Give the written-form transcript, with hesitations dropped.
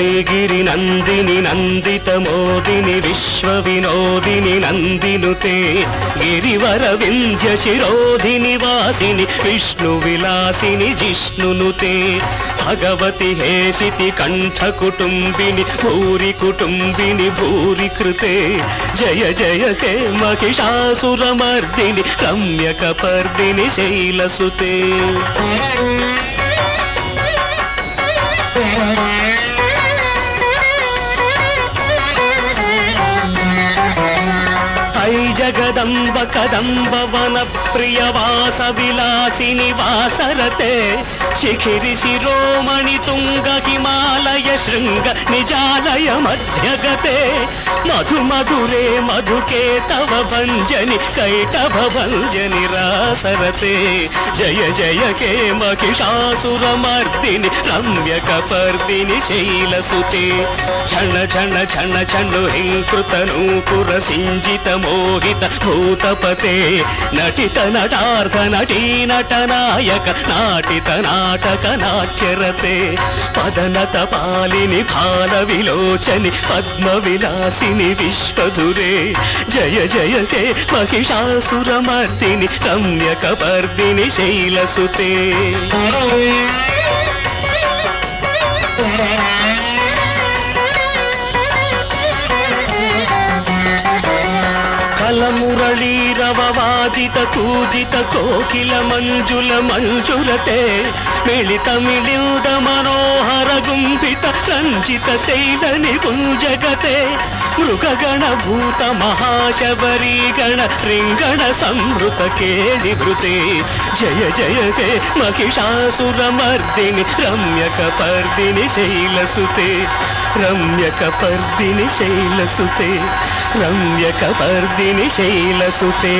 वैगिरि नंदिनि नंदित मोदिनि विश्व विनोदिनि नंदिनुते गिरिवर विंध्य शिरोधिनि वासिनि विष्णु विलासिनि जिष्णुनुते भगवति हेशिति कंठ कुटुंबिनि भूरि कुटुंबिनि भूरि कृते जय जय हे महिषासुरमर्दिनि रम्यकपर्दिनि शैलसुते जगदंब कदंब वन प्रिय वास विलासिनि वासरते शिखिरि शिरोमणि तुंग हिमालय शृंग निजालय मध्यगते मधु मधुरे मधुके तव भंजनि कैटभ भंजनि रासरते जय जय के महिषासुरमर्दिनि रम्यकपर्दिनि शैलसुते क्षण क्षण क्षण क्षण हिंकृत नूपुर सिंजित मोहित भूतपते नटित नटार्थ नटी नटनायक नाटित नाटक नाट्यरते पदनत पालिनि भाल विलोचनि पद्म विलासिनि विश्वधुरे जय जय हे महिषासुरमर्दिनि रम्यकपर्दिनि शैलसुते मुरलीरववादित कूजित कोकिल मंजुल मंजुलते मिलित मिलिउद मनोहर गुंफित रंजित शैल निकुंजगते मृगगण भूत महाशबरी गण रिंगण संभृत केलिवृते जय जय हे महिषासुरमर्दिनि रम्यकपर्दिनि शैलसुते रम्यकपर्दिनि शैलसुते रम्यकपर्दिनि शैलसुते